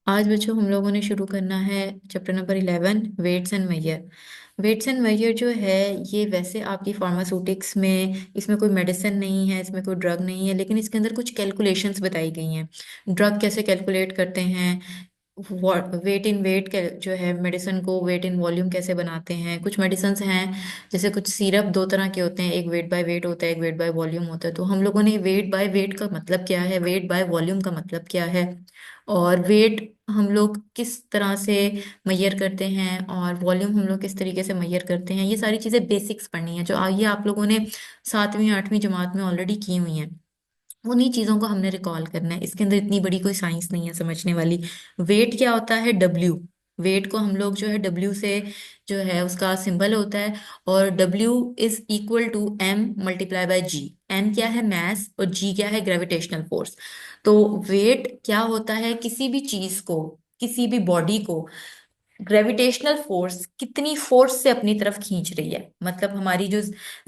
आज बच्चों हम लोगों ने शुरू करना है chapter number 11, weights and measure. Weights and measure जो है ये वैसे आपकी फार्मास्यूटिक्स में, इसमें कोई मेडिसिन नहीं है, इसमें कोई ड्रग नहीं है, लेकिन इसके अंदर कुछ कैलकुलेशंस बताई गई हैं। ड्रग कैसे कैलकुलेट करते हैं, वेट इन वेट जो है मेडिसिन को वेट इन वॉल्यूम कैसे बनाते हैं। कुछ मेडिसिन हैं जैसे कुछ सिरप दो तरह के होते हैं, एक वेट बाय वेट होता है, एक वेट बाय वॉल्यूम होता है। तो हम लोगों ने वेट बाय वेट का मतलब क्या है, वेट बाय वॉल्यूम का मतलब क्या है, और वेट हम लोग किस तरह से मैयर करते हैं और वॉल्यूम हम लोग किस तरीके से मैयर करते हैं, ये सारी चीजें बेसिक्स पढ़नी है जो ये आप लोगों ने 7वीं 8वीं जमात में ऑलरेडी की हुई हैं। उन्हीं चीजों को हमने रिकॉल करना है। इसके अंदर इतनी बड़ी कोई साइंस नहीं है समझने वाली। वेट क्या होता है, डब्ल्यू। वेट को हम लोग जो है डब्ल्यू से, जो है उसका सिंबल होता है, और W is equal to M multiply by G. M क्या है, मैस, और जी क्या है, ग्रेविटेशनल फोर्स। तो वेट क्या होता है, किसी भी चीज को, किसी भी बॉडी को ग्रेविटेशनल फोर्स कितनी फोर्स से अपनी तरफ खींच रही है। मतलब हमारी जो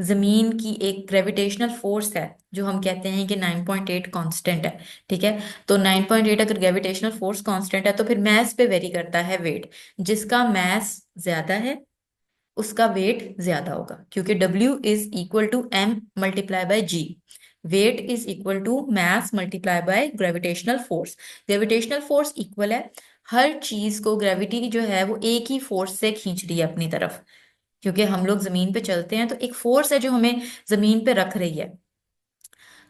जमीन की एक ग्रेविटेशनल फोर्स है, जो हम कहते हैं कि 9.8 कांस्टेंट है। ठीक है, तो 9.8 अगर ग्रेविटेशनल फोर्स कांस्टेंट है तो फिर मैस पे वेरी करता है वेट। जिसका मैस ज्यादा है उसका वेट ज्यादा होगा, क्योंकि W is equal to M multiply by G. Weight is equal to mass multiply by gravitational force. Gravitational force equal है, हर चीज को ग्रेविटी जो है वो एक ही फोर्स से खींच रही है अपनी तरफ। क्योंकि हम लोग जमीन पे चलते हैं तो एक फोर्स है जो हमें जमीन पे रख रही है।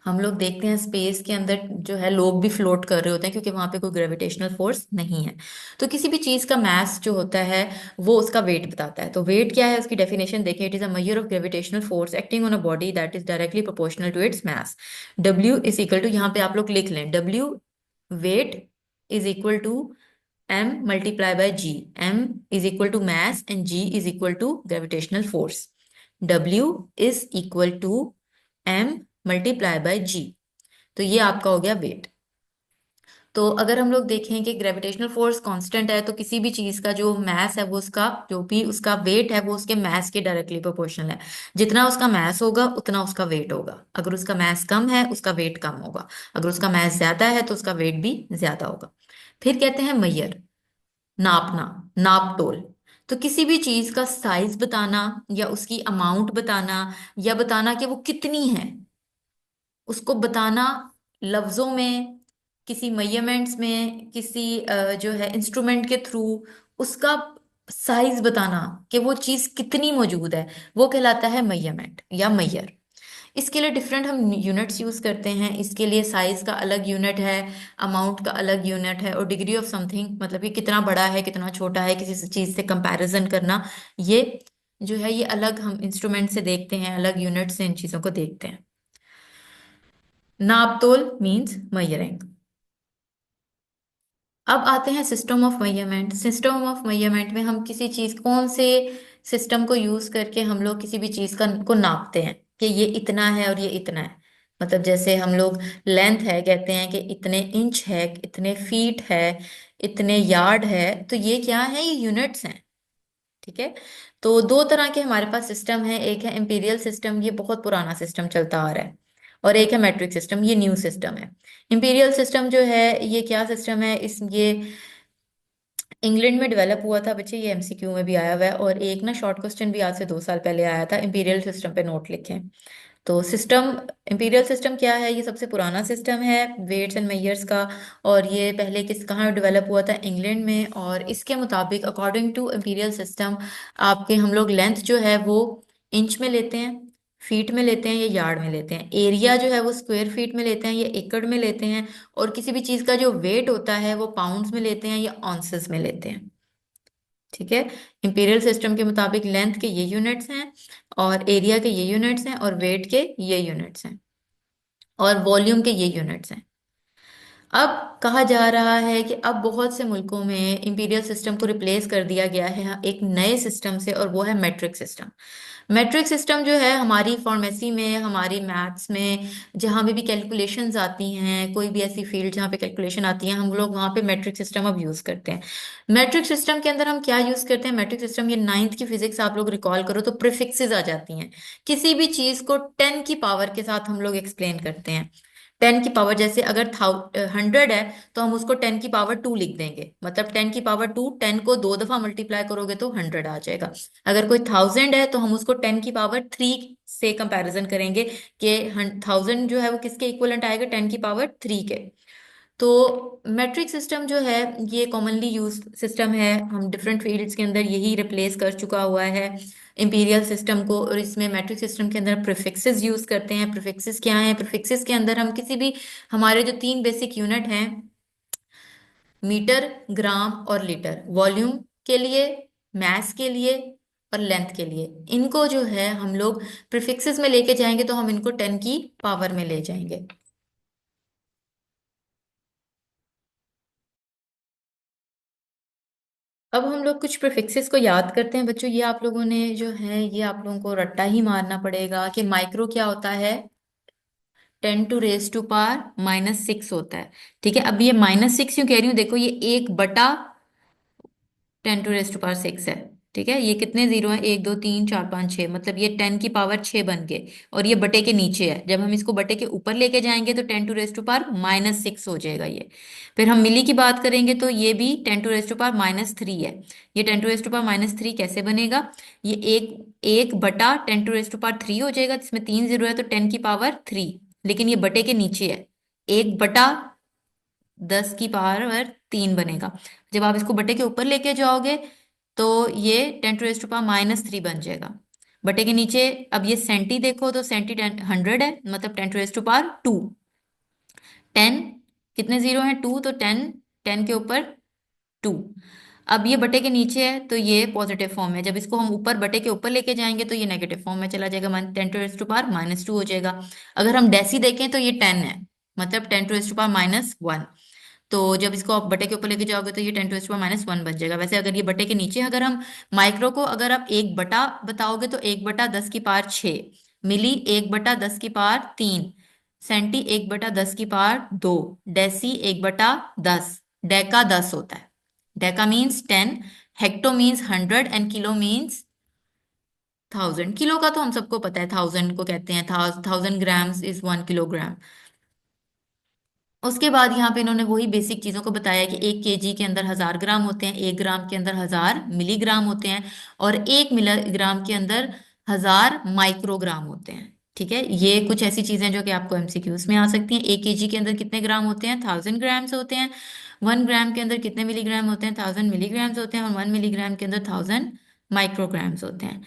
हम लोग देखते हैं स्पेस के अंदर जो है लोग भी फ्लोट कर रहे होते हैं, क्योंकि वहां पे कोई ग्रेविटेशनल फोर्स नहीं है। तो किसी भी चीज का मास जो होता है वो उसका वेट बताता है। तो वेट क्या है, उसकी डेफिनेशन देखें, it is a measure of gravitational force acting on a body that is directly proportional to its mass. W is equal to, यहाँ पे आप लोग लिख लें, W weight is equal to M multiply by G. M is equal to mass and G is equal to gravitational force. W is equal to M multiply by G. तो ये आपका हो गया वेट। तो अगर हम लोग देखें कि ग्रेविटेशनल फोर्स कांस्टेंट है, तो किसी भी चीज का जो मास है वो उसका, जो भी उसका वेट है वो उसके मास के डायरेक्टली प्रोपोर्शनल है। जितना उसका मास होगा उतना उसका वेट होगा। अगर उसका मास कम है उसका वेट कम होगा, अगर उसका मास ज्यादा है तो उसका वेट भी ज्यादा होगा। फिर कहते हैं मैयर, नापना, नाप तोल। तो किसी भी चीज का साइज बताना, या उसकी अमाउंट बताना, या बताना कि वो कितनी है, उसको बताना लफ्जों में, किसी मेजरमेंट्स में, किसी जो है इंस्ट्रूमेंट के थ्रू उसका साइज बताना कि वो चीज कितनी मौजूद है, वो कहलाता है मेजरमेंट या मैयर। इसके लिए डिफरेंट हम यूनिट्स यूज करते हैं। इसके लिए साइज का अलग यूनिट है, अमाउंट का अलग यूनिट है, और डिग्री ऑफ समथिंग मतलब कि कितना बड़ा है कितना छोटा है, किसी चीज से कंपैरिजन करना, ये जो है ये अलग हम इंस्ट्रूमेंट से देखते हैं, अलग यूनिट से इन चीजों को देखते हैं। नाप तोल मीन्स मेजरिंग। अब आते हैं system of measurement. System of measurement में हम किसी चीज, कौन से सिस्टम को यूज करके हम लोग किसी भी चीज का को नापते हैं कि ये इतना है और ये इतना है। मतलब जैसे हम लोग लेंथ है कहते हैं कि इतने इंच है, इतने फीट है, इतने यार्ड है। तो ये क्या है, ये यूनिट्स हैं। ठीक है, तो दो तरह के हमारे पास सिस्टम है, एक है इंपीरियल सिस्टम, ये बहुत पुराना सिस्टम चलता आ रहा है, और एक है मैट्रिक सिस्टम, ये न्यू सिस्टम है। इंपीरियल सिस्टम जो है ये क्या सिस्टम है, इस ये इंग्लैंड में डेवलप हुआ था बच्चे, ये एमसीक्यू में भी आया हुआ है, और एक ना शॉर्ट क्वेश्चन भी आज से 2 साल पहले आया था, इंपीरियल सिस्टम पे नोट लिखें। तो सिस्टम, इंपीरियल सिस्टम क्या है, ये सबसे पुराना सिस्टम है वेट्स एंड मेयर्स का। और ये पहले किस कहाँ डेवलप हुआ था, इंग्लैंड में। और इसके मुताबिक अकॉर्डिंग टू इंपीरियल सिस्टम, आपके हम लोग लेंथ जो है वो इंच में लेते हैं, फीट में लेते हैं, या यार्ड में लेते हैं। एरिया जो है वो स्क्वायर फीट में लेते हैं या एकड़ में लेते हैं। और किसी भी चीज का जो वेट होता है वो पाउंड्स में लेते हैं या ऑन्सेस में लेते हैं। ठीक है, इंपीरियल सिस्टम के मुताबिक लेंथ के ये यूनिट्स हैं, और एरिया के ये यूनिट्स हैं, और वेट के ये यूनिट्स हैं, और वॉल्यूम के ये यूनिट्स हैं। अब कहा जा रहा है कि अब बहुत से मुल्कों में इंपीरियल सिस्टम को रिप्लेस कर दिया गया है एक नए सिस्टम से, और वो है मेट्रिक सिस्टम। मेट्रिक सिस्टम जो है हमारी फार्मेसी में, हमारी मैथ्स में, जहाँ भी कैलकुलेशंस आती हैं, कोई भी ऐसी फील्ड जहाँ पे कैलकुलेशन आती है, हम लोग वहाँ पे मेट्रिक सिस्टम अब यूज करते हैं। मेट्रिक सिस्टम के अंदर हम क्या यूज करते हैं, मेट्रिक सिस्टम, ये 9th की फिजिक्स आप लोग रिकॉल करो तो प्रीफिक्सेस आ जाती हैं। किसी भी चीज को 10 की पावर के साथ हम लोग एक्सप्लेन करते हैं। टेन की पावर, जैसे अगर 100 है तो हम उसको 10 की पावर 2 लिख देंगे, मतलब 10 की पावर 2, 10 को 2 दफा मल्टीप्लाई करोगे तो 100 आ जाएगा। अगर कोई 1000 है तो हम उसको 10 की पावर 3 से कंपैरिजन करेंगे कि 1000 जो है वो किसके इक्वलेंट आएगा, 10 की पावर 3 के। तो मेट्रिक सिस्टम जो है ये कॉमनली यूज सिस्टम है, हम डिफरेंट फील्ड्स के अंदर यही रिप्लेस कर चुका हुआ है इंपीरियल सिस्टम को। और इसमें मेट्रिक सिस्टम के अंदर प्रीफिक्सेस यूज करते हैं। प्रीफिक्सेस क्या हैं? प्रीफिक्सेस के अंदर हम किसी भी, हमारे जो 3 बेसिक यूनिट हैं, मीटर, ग्राम और लीटर, वॉल्यूम के लिए, मास के लिए और लेंथ के लिए, इनको जो है हम लोग प्रीफिक्सेस में लेके जाएंगे तो हम इनको 10 की पावर में ले जाएंगे। अब हम लोग कुछ प्रीफिक्सेस को याद करते हैं बच्चों। ये आप लोगों ने जो है ये आप लोगों को रट्टा ही मारना पड़ेगा कि माइक्रो क्या होता है, 10 टू रेज टू पावर -6 होता है। ठीक है, अब ये -6 क्यों कह रही हूँ, देखो ये 1/10 टू रेज टू पावर 6 है। ठीक है, ये कितने जीरो हैं, 1 2 3 4 5 6, मतलब ये 10 की पावर 6 बन गए। और ये बटे के नीचे है, जब हम इसको बटे के ऊपर लेके जाएंगे तो 10 टू रेज टू पावर -6 हो जाएगा ये। फिर हम मिली की बात करेंगे तो ये भी 10 टू रेज टू पावर -3 है। ये 10 टू रेज टू पावर -3 कैसे बनेगा, ये एक 1/10 टू रेज टू पावर 3 हो जाएगा, इसमें 3 जीरो है तो 10 की पावर 3, लेकिन ये बटे के नीचे है, 1/10 की पावर 3 बनेगा। जब आप इसको बटे के ऊपर लेके जाओगे तो ये 10 टू रेज टू पावर -3 बन जाएगा, बटे के नीचे। अब ये सेंटी देखो तो सेंटी 100 है, मतलब 10 टू रेज टू पावर 2। 10, कितने जीरो हैं, 2, तो 10, 10 के ऊपर 2। अब ये बटे के नीचे है तो ये पॉजिटिव फॉर्म है, जब इसको हम ऊपर बटे के ऊपर लेके जाएंगे तो ये नेगेटिव फॉर्म में चला जाएगा, 10 टू रेज टू पावर -2 हो जाएगा। अगर हम डेसी देखें तो ये 10 है, मतलब 10 टू रेज टू पावर -1। तो जब इसको आप बटे के ऊपर लेके जाओगे तो ये 10 टू रेज टू पावर -1 बन जाएगा। वैसे अगर ये बटे के नीचे, अगर हम माइक्रो को अगर आप 1 बटा बताओगे तो 1/10 की पावर 6, मिली 1/10 की पावर 3, सेंटी 1/10 की पावर 2, डेसी 1/10, डेका 10 होता है। Deka means 10, hecto means 100 and kilo means 1000। Kilo का तो हम सबको पता है, 1000 को कहते हैं 1000 ग्राम्स इज 1 किलोग्राम। उसके बाद यहाँ पे इन्होंने वही बेसिक चीजों को बताया कि 1 केजी के अंदर 1000 ग्राम होते हैं, 1 ग्राम के अंदर 1000 मिलीग्राम होते हैं, और 1 मिलीग्राम के अंदर 1000 माइक्रोग्राम होते हैं। ठीक है, ये कुछ ऐसी चीजें जो कि आपको एमसीक्यूज में आ सकती हैं। 1 केजी के अंदर कितने ग्राम होते हैं, 1000 ग्राम्स होते हैं। 1 ग्राम के अंदर कितने मिलीग्राम होते हैं, 1000 मिलीग्राम्स होते हैं। और 1 मिलीग्राम के अंदर 1000 माइक्रोग्राम्स होते हैं।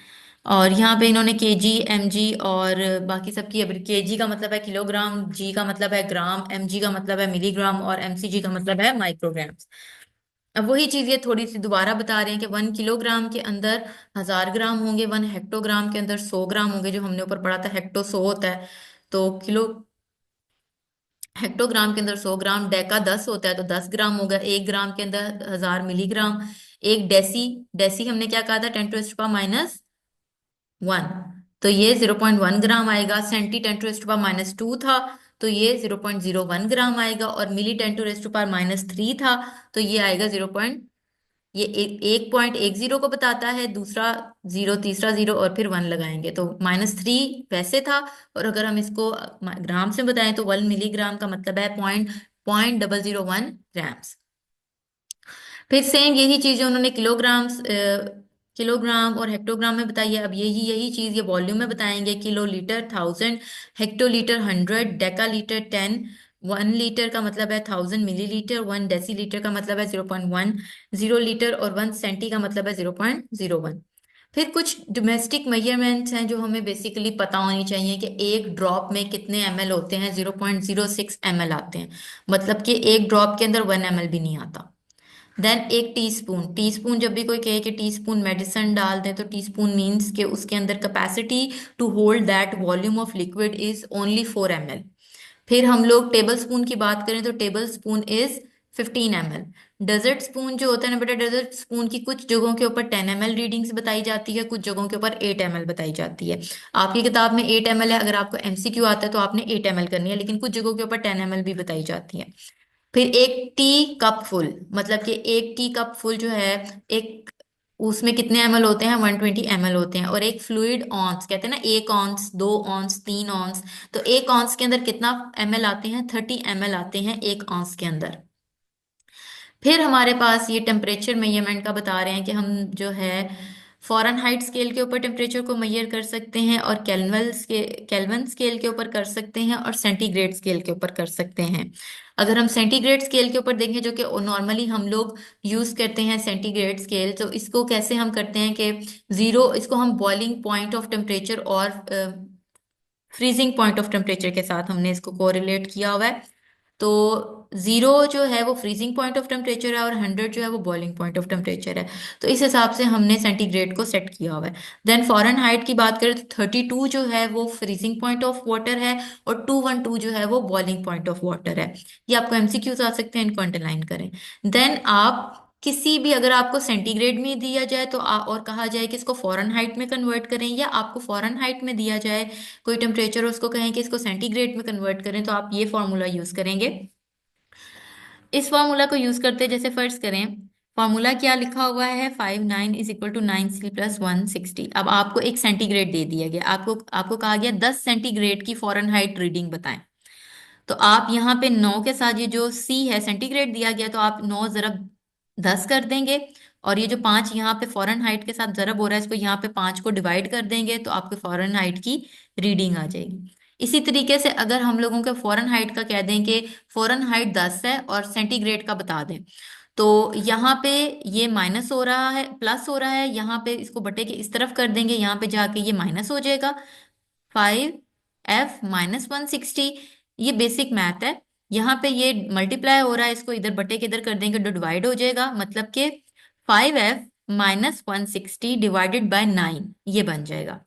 और यहाँ पे इन्होंने केजी, एमजी और बाकी सबकी, अब केजी का मतलब है किलोग्राम, जी का मतलब है ग्राम, एमजी का मतलब है मिलीग्राम और एमसीजी का मतलब है माइक्रोग्राम्स। अब वही चीज ये थोड़ी सी दोबारा बता रहे हैं कि 1 किलोग्राम के अंदर 1000 ग्राम होंगे, 1 हेक्टोग्राम के अंदर 100 ग्राम होंगे, जो हमने ऊपर पढ़ा था हेक्टो 100 होता है। तो किलो, हेक्टोग्राम के अंदर 100 ग्राम, डेका 10 होता है तो 10 ग्राम होगा, 1 ग्राम के अंदर 1000 मिलीग्राम। एक डेसी, डेसी हमने क्या कहा था, 10 टू रेज टू पावर -1, तो ये 0.1 ग्राम आएगा। Centi 10 to raise to power -2 था तो ये 0.01 ग्राम आएगा। और milli 10 to raise to power -3 था तो ये आएगा 0 पॉइंट, ये 1.10 को बताता है, दूसरा जीरो, तीसरा जीरो और फिर 1 लगाएंगे तो -3 वैसे था। और अगर हम इसको ग्राम से बताएं तो 1 मिलीग्राम का मतलब है पॉइंट, 0.001 ग्राम्स। फिर सेम यही चीजें उन्होंने किलोग्राम्स, किलोग्राम और हेक्टोग्राम में बताई है। अब यही यही चीज ये वॉल्यूम में बताएंगे, kilo litre 1000, hectolitre 100, Deka litre 10। 1 litre का मतलब है 1000 मिलीलीटर, 1 डेसीलीटर का मतलब है 0.10 लीटर, और 1 सेंटी का मतलब है 0.01। फिर कुछ डोमेस्टिक मेजरमेंट्स हैं जो हमें बेसिकली पता होनी चाहिए कि एक ड्रॉप में कितने ml होते हैं, 0.06 ml आते हैं, मतलब कि एक ड्रॉप के अंदर 1 ml भी नहीं आता। देन एक टीस्पून, टीस्पून जब भी कोई कहे कि टीस्पून मेडिसिन डाल दें तो टीस्पून मीन्स के उसके अंदर capacity to hold that volume of liquid is only 4 ml। फिर हम लोग टेबल स्पून की बात करें तो table spoon is 15 ml। Dessert spoon जो होता है ना बेटा, डेजर्ट स्पून की कुछ जगहों के ऊपर 10 ml रीडिंग्स बताई जाती है, कुछ जगहों के ऊपर 8 ml बताई जाती है। आपकी किताब में 8 ml है, अगर आपको एमसीक्यू आता है तो आपने 8 ml करनी है, लेकिन कुछ जगहों के ऊपर 10 ml भी बताई जाती है। फिर एक टी कप फुल, मतलब कि एक टी कप फुल जो है, एक उसमें कितने एमएल होते हैं? 120 ml होते हैं। और एक फ्लूइड ऑन्स, कहते हैं ना, 1 ऑन्स, 2 ऑन्स, 3 ऑन्स। तो 1 ऑन्स के अंदर कितना एमएल आते हैं? 30 ml आते हैं 1 ऑन्स के अंदर। फिर हमारे पास ये टेम्परेचर मेजरमेंट का बता रहे हैं कि हम जो है फ़ारेनहाइट स्केल के ऊपर टेम्परेचर को मेजर कर सकते हैं, और केल्विन स्केल के ऊपर कर सकते हैं, और सेंटीग्रेड स्केल के ऊपर कर सकते हैं। अगर हम सेंटीग्रेड स्केल के ऊपर देखें, जो कि नॉर्मली हम लोग यूज करते हैं सेंटीग्रेड स्केल, तो इसको कैसे हम करते हैं कि जीरो, इसको हम बॉइलिंग पॉइंट ऑफ टेम्परेचर और फ्रीजिंग पॉइंट ऑफ टेम्परेचर के साथ हमने इसको कोरिलेट किया हुआ है। तो 0 जो है वो फ्रीजिंग पॉइंट ऑफ टेम्परेचर है, और 100 जो है वो बॉइलिंग पॉइंट ऑफ टेम्परेचर है। तो इस हिसाब से हमने सेंटीग्रेड को सेट किया हुआ है। देन फ़ारेनहाइट की बात करें तो 32 जो है वो फ्रीजिंग पॉइंट ऑफ वाटर है, और 212 जो है वो बॉइलिंग पॉइंट ऑफ वाटर है। ये आपको एमसीक्यूज आ सकते हैं, इनको अंडरलाइन करें। देन आप किसी भी, अगर आपको सेंटीग्रेड में दिया जाए तो और कहा जाए कि इसको फ़ारेनहाइट में कन्वर्ट करें, या आपको फ़ारेनहाइट में दिया जाए कोई टेम्परेचर, उसको कहें कि इसको सेंटीग्रेड में कन्वर्ट करें, तो आप ये फॉर्मूला यूज करेंगे। इस फॉर्मूला को यूज करते, जैसे फर्ज करें, फॉर्मूला क्या लिखा हुआ है? 59 = 9C + 160। अब आपको एक सेंटीग्रेड दे दिया गया, आपको आपको कहा गया 10 सेंटीग्रेड की फ़ारेनहाइट रीडिंग बताएं। तो आप यहाँ पे 9 के साथ, ये जो सी है सेंटीग्रेड दिया गया, तो आप 9 × 10 कर देंगे। और ये जो 5 यहाँ पे फॉरेन हाइट के साथ जरब हो रहा है, इसको यहाँ पे 5 को डिवाइड कर देंगे, तो आपके फॉरेन हाइट की रीडिंग आ जाएगी। इसी तरीके से अगर हम लोगों के फॉरेन हाइट का कह दें कि फॉरेन हाइट 10 है और सेंटीग्रेड का बता दें, तो यहाँ पे ये माइनस हो रहा है, प्लस हो रहा है, यहाँ पे इसको बटे के इस तरफ कर देंगे, यहाँ पे जाके ये माइनस हो जाएगा। 5F - 160, ये बेसिक मैथ है। यहाँ पे ये मल्टीप्लाई हो रहा है, इसको इधर बटे के इधर कर देंगे तो डिवाइड हो जाएगा, मतलब कि 5F - 160 डिवाइडेड बाय 9, ये बन जाएगा।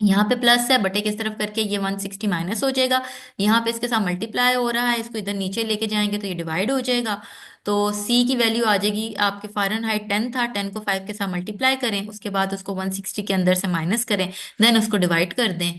यहाँ पे प्लस है, बटे किस तरफ करके ये 160 माइनस हो जाएगा। यहाँ पे इसके साथ मल्टीप्लाई हो रहा है, इसको इधर नीचे लेके जाएंगे तो ये डिवाइड हो जाएगा। तो सी की वैल्यू आ जाएगी, आपके फ़ारेनहाइट 10 था, 10 को 5 के साथ मल्टीप्लाई करें, उसके बाद उसको 160 के अंदर से माइनस करें, देन उसको डिवाइड कर दें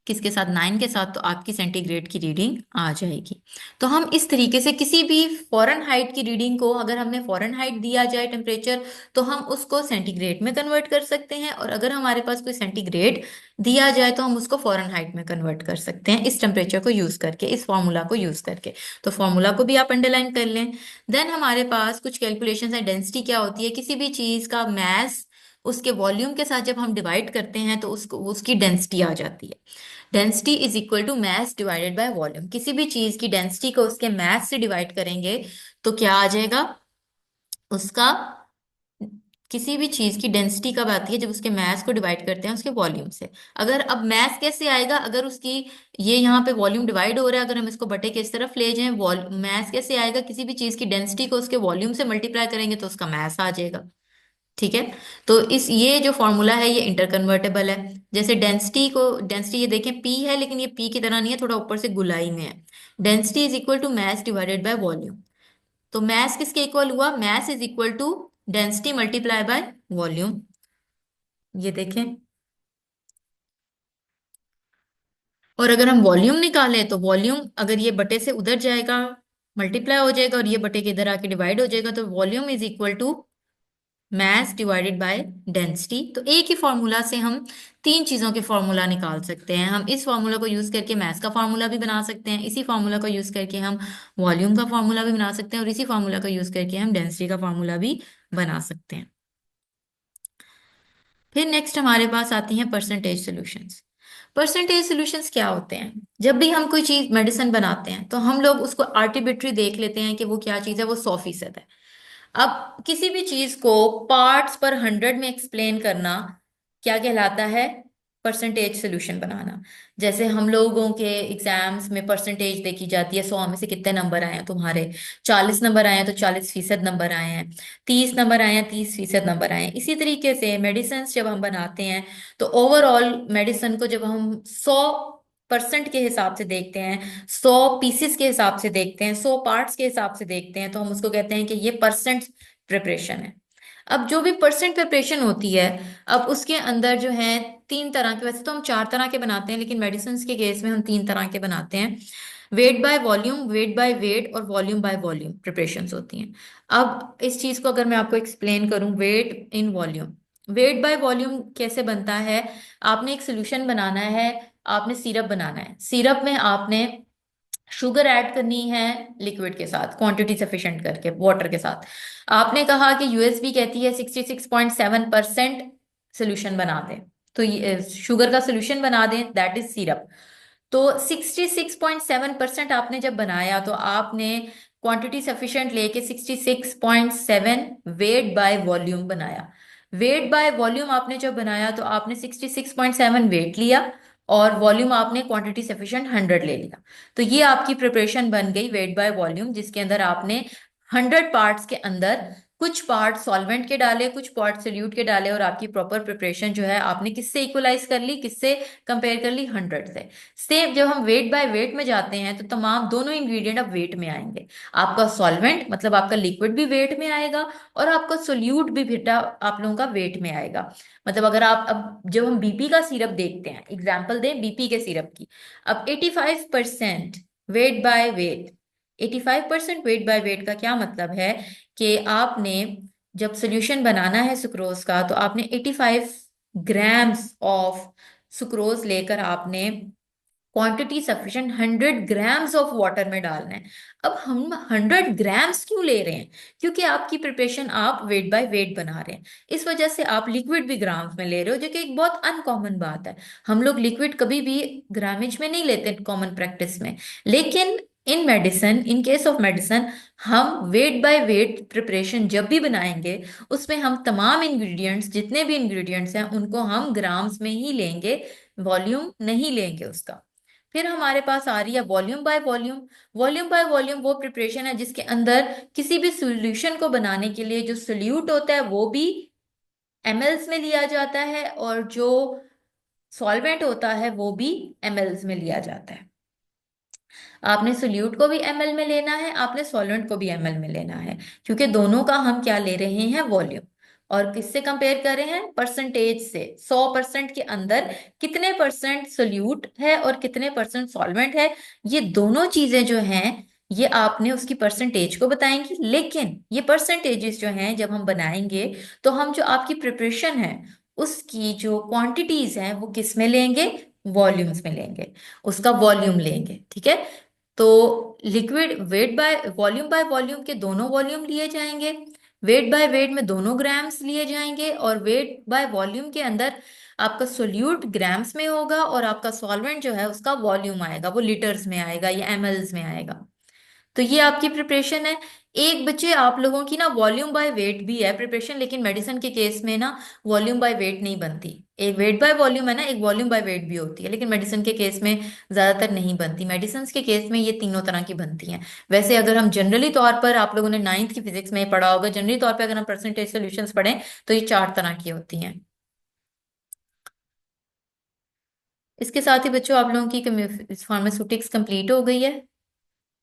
किसके साथ? 9 के साथ, तो आपकी सेंटीग्रेड की रीडिंग आ जाएगी। तो हम इस तरीके से किसी भी फॉरेन हाइट की रीडिंग को, अगर हमने फॉरेन हाइट दिया जाए टेम्परेचर, तो हम उसको सेंटीग्रेड में कन्वर्ट कर सकते हैं, और अगर हमारे पास कोई सेंटीग्रेड दिया जाए तो हम उसको फॉरेन हाइट में कन्वर्ट कर सकते हैं, इस टेम्परेचर को यूज करके, इस फॉर्मूला को यूज करके। तो फॉर्मूला को भी आप अंडरलाइन कर लें। देन हमारे पास कुछ कैलकुलेशंस है। डेंसिटी क्या होती है? किसी भी चीज का मैस उसके वॉल्यूम के साथ जब हम डिवाइड करते हैं तो उसको उसकी डेंसिटी आ जाती है। Density is equal to mass divided by volume. किसी भी चीज की डेंसिटी को उसके मैस से डिवाइड करेंगे तो क्या आ जाएगा उसका? किसी भी चीज की डेंसिटी कब आती है? जब उसके मैस को डिवाइड करते हैं उसके वॉल्यूम से। अगर अब मैस कैसे आएगा? अगर उसकी, ये यहाँ पे वॉल्यूम डिवाइड हो रहा है, अगर हम इसको बटे के इस तरफ ले जाएं, मैस कैसे आएगा? किसी भी चीज की डेंसिटी को उसके वॉल्यूम से मल्टीप्लाई करेंगे तो उसका मैस आ जाएगा। ठीक है। तो इस, ये जो फॉर्मूला है ये इंटरकन्वर्टेबल है। जैसे डेंसिटी को, डेंसिटी ये देखें पी है, लेकिन ये पी की तरह नहीं है, थोड़ा ऊपर से गुलाई में है। Density is equal to mass divided by volume. तो मैस किसके इक्वल हुआ? Mass is equal to density multiply by volume. ये देखें। और अगर हम वॉल्यूम निकालें तो वॉल्यूम, अगर ये बटे से उधर जाएगा मल्टीप्लाई हो जाएगा, और ये बटे के इधर आके डिवाइड हो जाएगा, तो volume is equal to mass divided by density. तो एक ही फॉर्मूला से हम तीन चीजों के फॉर्मूला निकाल सकते हैं। हम इस फॉर्मूला को यूज करके मैस का फॉर्मूला भी बना सकते हैं, इसी फॉर्मूला को यूज करके हम वॉल्यूम का फॉर्मूला भी बना सकते हैं, और इसी फॉर्मूला को यूज करके हम डेंसिटी का फॉर्मूला भी बना सकते हैं। फिर नेक्स्ट हमारे पास आती हैं परसेंटेज सॉल्यूशंस। परसेंटेज सॉल्यूशंस क्या होते हैं? जब भी हम कोई चीज मेडिसिन बनाते हैं तो हम लोग उसको आर्टिबिट्री देख लेते हैं कि वो क्या चीज है, वो 100% है। अब किसी भी चीज को पार्ट्स पर 100 में एक्सप्लेन करना क्या कहलाता है? परसेंटेज सोल्यूशन बनाना। जैसे हम लोगों के एग्जाम्स में परसेंटेज देखी जाती है, 100 में से कितने नंबर आए हैं तुम्हारे? 40 नंबर आए हैं तो 40% नंबर आए हैं। 30 नंबर आए हैं, 30% नंबर आए हैं। इसी तरीके से मेडिसिन जब हम बनाते हैं तो ओवरऑल मेडिसिन को जब हम 100% के हिसाब से देखते हैं, 100 पीसेस के हिसाब से देखते हैं, 100 पार्ट्स के हिसाब से देखते हैं, तो हम उसको कहते हैं कि ये परसेंट प्रिपरेशन है। अब जो भी परसेंट प्रिपरेशन होती है, अब उसके अंदर जो है तीन तरह के, वैसे तो हम चार तरह के बनाते हैं, लेकिन मेडिसिन के केस में हम तीन तरह के बनाते हैं। वेट बाय वेट और वॉल्यूम बाय वॉल्यूम प्रिपरेशंस होती हैं। अब इस चीज को अगर मैं आपको एक्सप्लेन करूं, weight in volume, weight by volume कैसे बनता है। आपने एक सोल्यूशन बनाना है, आपने सिरप बनाना है, सिरप में आपने शुगर ऐड करनी है लिक्विड के साथ, क्वांटिटी सफिशिएंट करके वाटर के साथ। आपने कहा कि यूएसबी कहती है 66.7% सोल्यूशन बना दें, तो ये शुगर का सोल्यूशन बना दें, दैट इज सिरप। तो 66.7% आपने जब बनाया तो आपने क्वांटिटी सफिशिएंट लेके 66.7 वेट बाय वॉल्यूम बनाया। वेट बाय वॉल्यूम आपने जब बनाया तो आपने 66.7 वेट लिया और वॉल्यूम आपने क्वांटिटी सफिशिएंट 100 ले लिया। तो ये आपकी प्रिपरेशन बन गई वेट बाय वॉल्यूम, जिसके अंदर आपने 100 पार्ट्स के अंदर कुछ पार्ट सॉल्वेंट के डाले, कुछ पार्ट सोल्यूट के डाले, और आपकी प्रॉपर प्रिपरेशन जो है आपने किससे इक्वलाइज कर ली, किससे कंपेयर कर ली, 100 से। सेम जब हम वेट बाय वेट में जाते हैं तो तमाम दोनों इंग्रेडिएंट अब वेट में आएंगे। आपका सॉल्वेंट मतलब आपका लिक्विड भी वेट में आएगा, और आपका सोल्यूट भी बेटा आप लोगों का वेट में आएगा। मतलब अगर आप अब जब हम बीपी का सिरप देखते हैं, एग्जाम्पल दें बीपी के सिरप की, अब 85% wait by wait, 85% wait by wait का क्या मतलब है कि आपने जब सोल्यूशन बनाना है सुक्रोज का तो आपने 85 ग्राम्स ऑफ सुक्रोज लेकर आपने quantity sufficient 100 grams of water में डालना है। अब हम 100 ग्राम्स क्यों ले रहे हैं? क्योंकि आपकी प्रिपरेशन आप वेट बाय वेट बना रहे हैं, इस वजह से आप लिक्विड भी ग्राम्स में ले रहे हो, जो कि एक बहुत अनकॉमन बात है। हम लोग लिक्विड कभी भी ग्रामेज में नहीं लेते कॉमन प्रैक्टिस में। लेकिन in medicine, in case of medicine, हम वेट बाय वेट प्रिपरेशन जब भी बनाएंगे उसमें हम तमाम इंग्रेडिएंट्स, जितने भी इंग्रेडिएंट्स हैं उनको हम ग्राम्स में ही लेंगे, वॉल्यूम नहीं लेंगे उसका। फिर हमारे पास आ रही है volume by volume. Volume by volume वो प्रिपरेशन है जिसके अंदर किसी भी सॉल्यूशन को बनाने के लिए जो सोल्यूट होता है वो भी एमएल्स में लिया जाता है, और जो सॉल्वेंट होता है वो भी एमएल्स में लिया जाता है। आपने सोल्यूट को भी एमएल में लेना है, आपने सॉल्वेंट को भी एमएल में लेना है, क्योंकि दोनों का हम क्या ले रहे हैं, वॉल्यूम। और किससे कंपेयर कर रहे हैं, परसेंटेज से। 100% के अंदर कितने परसेंट सोल्यूट है और कितने परसेंट सॉल्वेंट है, ये दोनों चीजें जो हैं ये आपने उसकी परसेंटेज को बताएंगी। लेकिन ये परसेंटेजेस जो हैं जब हम बनाएंगे तो हम जो आपकी प्रिपरेशन है उसकी जो क्वांटिटीज हैं वो किस में लेंगे, वॉल्यूम्स में लेंगे, उसका वॉल्यूम लेंगे, ठीक है। तो लिक्विड वेट बाय वॉल्यूम के दोनों वॉल्यूम लिए जाएंगे, वेट बाय वेट में दोनों ग्राम्स लिए जाएंगे, और वेट बाय वॉल्यूम के अंदर आपका सोल्यूट ग्राम्स में होगा और आपका सॉल्वेंट जो है उसका वॉल्यूम आएगा, वो लीटर्स में आएगा या एमएल्स में आएगा। तो ये आपकी प्रिपरेशन है। एक बच्चे आप लोगों की ना वॉल्यूम बाय वेट भी है प्रिपरेशन, लेकिन मेडिसिन के केस में ना वॉल्यूम बाय वेट नहीं बनती। एक वेट बाय वॉल्यूम है ना, एक वॉल्यूम बाय वेट भी होती है, लेकिन मेडिसिन के केस में ज्यादातर नहीं बनती। मेडिसिन के केस में ये तीनों तरह की बनती हैं। वैसे अगर हम जनरली तौर पर, आप लोगों ने नाइन्थ की फिजिक्स में पढ़ा होगा, जनरली तौर पर अगर हम परसेंटेज सोल्यूशंस पढ़ें तो ये 4 तरह की होती हैं। इसके साथ ही बच्चों आप लोगों की फार्मास्यूटिक्स कंप्लीट हो गई है।